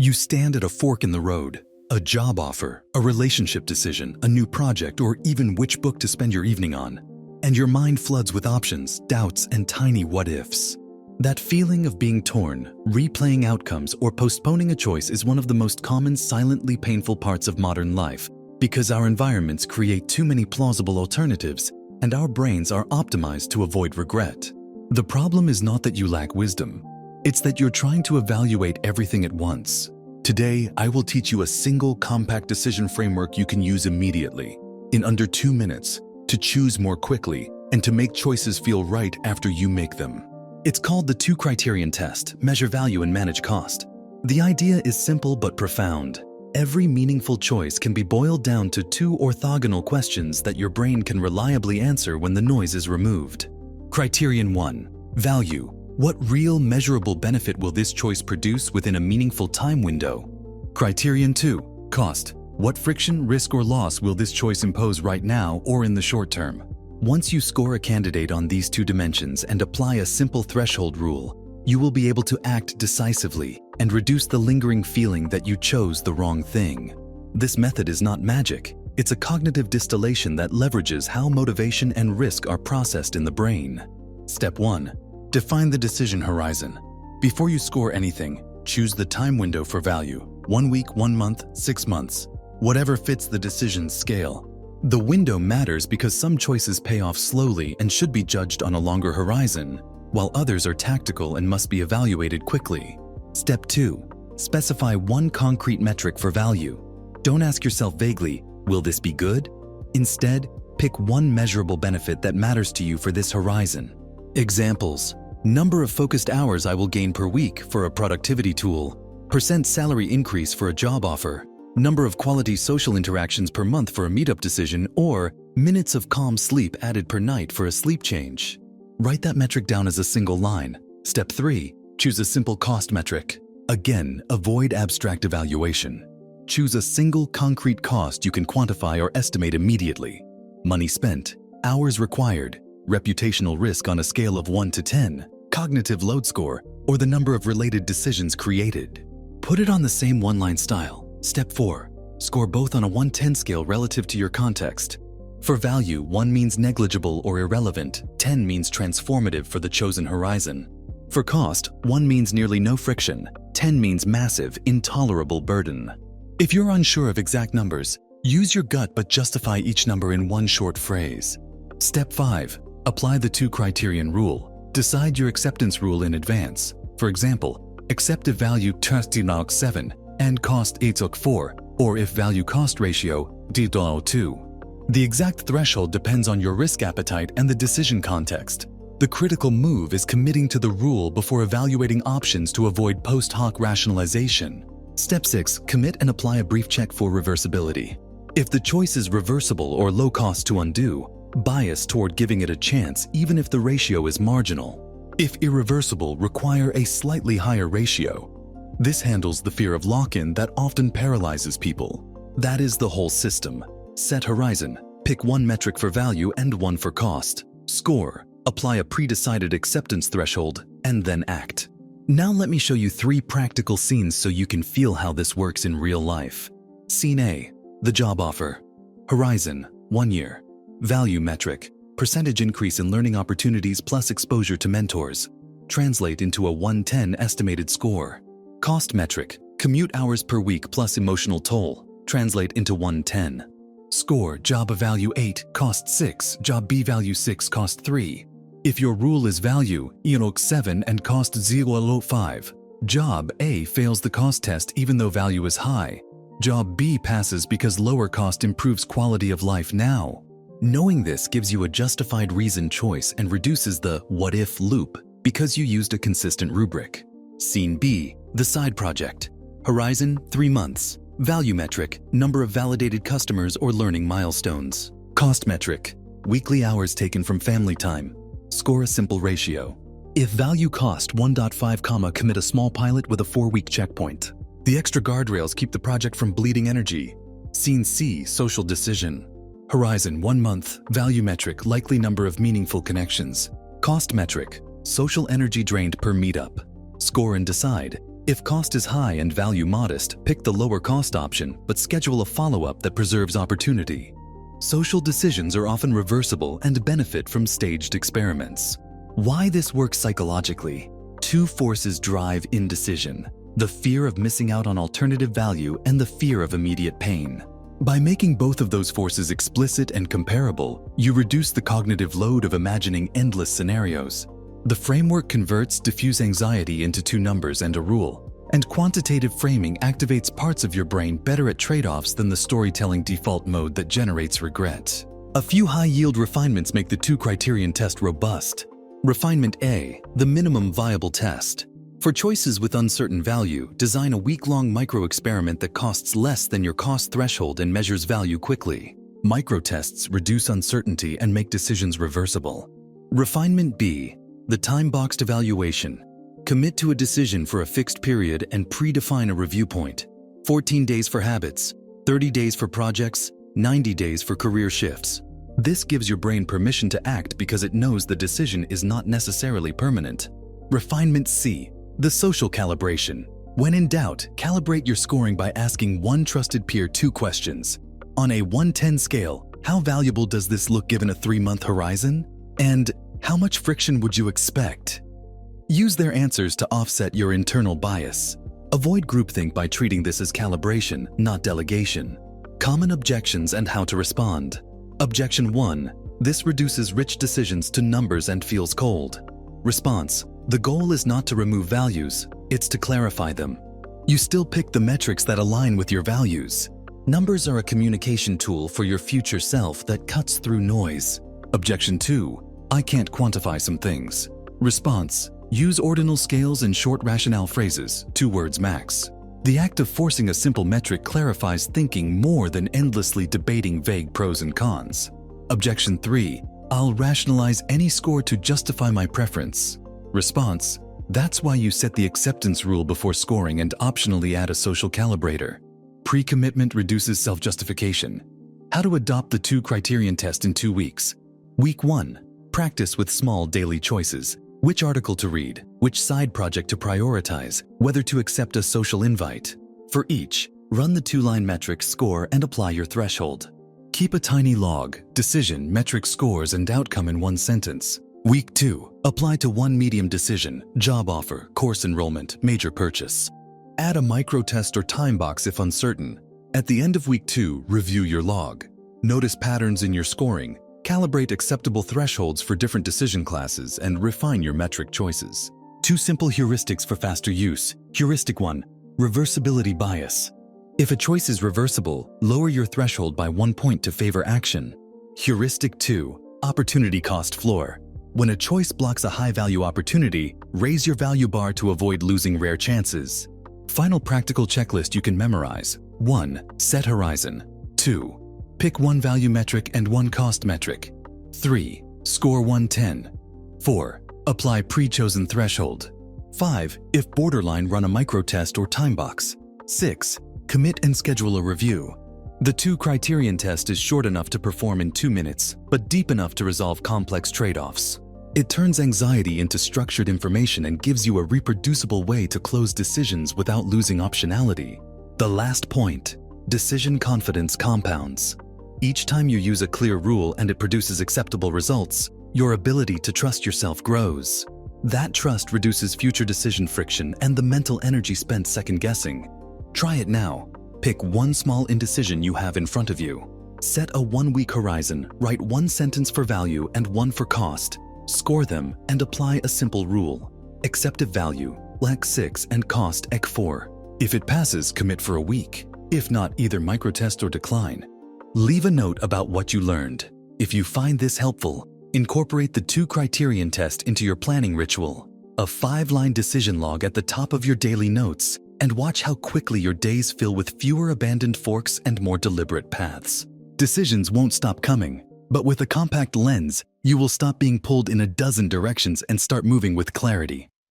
You stand at a fork in the road. A job offer, a relationship decision, a new project, or even which book to spend your evening on. And your mind floods with options, doubts, and tiny what-ifs. That feeling of being torn, replaying outcomes, or postponing a choice is one of the most common silently painful parts of modern life because our environments create too many plausible alternatives and our brains are optimized to avoid regret. The problem is not that you lack wisdom. It's that you're trying to evaluate everything at once. Today, I will teach you a single compact decision framework you can use immediately, in under 2 minutes, to choose more quickly and to make choices feel right after you make them. It's called the Two-Criterion Test, measure value and manage cost. The idea is simple but profound. Every meaningful choice can be boiled down to 2 orthogonal questions that your brain can reliably answer when the noise is removed. Criterion 1. Value. What real measurable benefit will this choice produce within a meaningful time window? Criterion 2. Cost. What friction, risk, or loss will this choice impose right now or in the short term? Once you score a candidate on these 2 dimensions and apply a simple threshold rule, you will be able to act decisively and reduce the lingering feeling that you chose the wrong thing. This method is not magic. It's a cognitive distillation that leverages how motivation and risk are processed in the brain. Step 1. Define the decision horizon. Before you score anything, choose the time window for value. 1 week, 1 month, 6 months. Whatever fits the decision's scale. The window matters because some choices pay off slowly and should be judged on a longer horizon, while others are tactical and must be evaluated quickly. Step 2. Specify one concrete metric for value. Don't ask yourself vaguely, will this be good? Instead, pick one measurable benefit that matters to you for this horizon. Examples. Number of focused hours I will gain per week for a productivity tool. Percent salary increase for a job offer. Number of quality social interactions per month for a meetup decision, or minutes of calm sleep added per night for a sleep change. Write that metric down as a single line. Step 3. Choose a simple cost metric. Again, avoid abstract evaluation. Choose a single concrete cost you can quantify or estimate immediately. Money spent, hours required, reputational risk on a scale of 1 to 10, cognitive load score, or the number of related decisions created. Put it on the same one-line style. Step 4. Score both on a 1-10 scale relative to your context. For value, 1 means negligible or irrelevant, 10 means transformative for the chosen horizon. For cost, 1 means nearly no friction, 10 means massive, intolerable burden. If you're unsure of exact numbers, use your gut but justify each number in one short phrase. Step 5. Apply the Two-Criterion rule. Decide your acceptance rule in advance. For example, accept if value testinog 7 and cost 4, or if value-cost ratio D2. The exact threshold depends on your risk appetite and the decision context. The critical move is committing to the rule before evaluating options to avoid post-hoc rationalization. Step 6. Commit and apply a brief check for reversibility. If the choice is reversible or low cost to undo, bias toward giving it a chance even if the ratio is marginal. If irreversible, require a slightly higher ratio. This handles the fear of lock-in that often paralyzes people. That is the whole system. Set horizon, pick one metric for value and one for cost. Score, apply a pre-decided acceptance threshold, and then act. Now let me show you 3 practical scenes so you can feel how this works in real life. Scene A, the job offer. Horizon, 1 year. Value metric, percentage increase in learning opportunities plus exposure to mentors. Translate into a 110 estimated score. Cost metric, commute hours per week plus emotional toll. Translate into 110. Score, job A value 8, cost 6, job B value 6, cost 3. If your rule is value, 7 and cost 0.5. Job A fails the cost test even though value is high. Job B passes because lower cost improves quality of life now. Knowing this gives you a justified reason choice and reduces the what-if loop because you used a consistent rubric. Scene B, the side project. Horizon, 3 months. Value metric, number of validated customers or learning milestones. Cost metric, weekly hours taken from family time. Score a simple ratio. If value cost 1.5, commit a small pilot with a 4-week checkpoint. The extra guardrails keep the project from bleeding energy. Scene C, social decision. Horizon, 1 month. Value metric, likely number of meaningful connections. Cost metric, social energy drained per meetup. Score and decide. If cost is high and value modest, pick the lower cost option, but schedule a follow-up that preserves opportunity. Social decisions are often reversible and benefit from staged experiments. Why this works psychologically? Two forces drive indecision: the fear of missing out on alternative value and the fear of immediate pain. By making both of those forces explicit and comparable, you reduce the cognitive load of imagining endless scenarios. The framework converts diffuse anxiety into two numbers and a rule, and quantitative framing activates parts of your brain better at trade-offs than the storytelling default mode that generates regret. A few high-yield refinements make the two-criterion test robust. Refinement A, the minimum viable test. For choices with uncertain value, design a week-long micro-experiment that costs less than your cost threshold and measures value quickly. Micro-tests reduce uncertainty and make decisions reversible. Refinement B, the time-boxed evaluation. Commit to a decision for a fixed period and predefine a review point. 14 days for habits, 30 days for projects, 90 days for career shifts. This gives your brain permission to act because it knows the decision is not necessarily permanent. Refinement C, the social calibration. When in doubt, calibrate your scoring by asking one trusted peer two questions. On a 1-10 scale, how valuable does this look given a 3-month horizon? And how much friction would you expect? Use their answers to offset your internal bias. Avoid groupthink by treating this as calibration, not delegation. Common objections and how to respond. Objection 1. This reduces rich decisions to numbers and feels cold. Response. The goal is not to remove values, it's to clarify them. You still pick the metrics that align with your values. Numbers are a communication tool for your future self that cuts through noise. Objection 2. I can't quantify some things. Response. Use ordinal scales and short rationale phrases, 2 words max. The act of forcing a simple metric clarifies thinking more than endlessly debating vague pros and cons. Objection 3. I'll rationalize any score to justify my preference. Response. That's why you set the acceptance rule before scoring and optionally add a social calibrator. Pre-commitment reduces self-justification. How to adopt the two-criterion test in 2 weeks. Week 1. Practice with small daily choices. Which article to read, which side project to prioritize, whether to accept a social invite. For each, run the 2-line metric score and apply your threshold. Keep a tiny log, decision, metric scores, and outcome in 1 sentence. Week 2, apply to 1 medium decision, job offer, course enrollment, major purchase. Add a micro-test or time box if uncertain. At the end of week 2, review your log. Notice patterns in your scoring. Calibrate acceptable thresholds for different decision classes and refine your metric choices. 2 simple heuristics for faster use. Heuristic 1, reversibility bias. If a choice is reversible, lower your threshold by 1 point to favor action. Heuristic 2, opportunity cost floor. When a choice blocks a high-value opportunity, raise your value bar to avoid losing rare chances. Final practical checklist you can memorize. 1. Set horizon. 2. Pick 1 value metric and 1 cost metric. 3. Score 110. 4. Apply pre-chosen threshold. 5. If borderline, run a micro-test or time box. 6. Commit and schedule a review. The two-criterion test is short enough to perform in 2 minutes, but deep enough to resolve complex trade-offs. It turns anxiety into structured information and gives you a reproducible way to close decisions without losing optionality. The last point, decision confidence compounds. Each time you use a clear rule and it produces acceptable results, your ability to trust yourself grows. That trust reduces future decision friction and the mental energy spent second-guessing. Try it now. Pick 1 small indecision you have in front of you. Set a 1-week horizon, write 1 sentence for value and 1 for cost. Score them and apply a simple rule. Acceptive value, LAC 6 and cost EC 4. If it passes, commit for a week. If not, either microtest or decline. Leave a note about what you learned. If you find this helpful, incorporate the two-criterion test into your planning ritual. A 5-line decision log at the top of your daily notes, and watch how quickly your days fill with fewer abandoned forks and more deliberate paths. Decisions won't stop coming, but with a compact lens, you will stop being pulled in a dozen directions and start moving with clarity.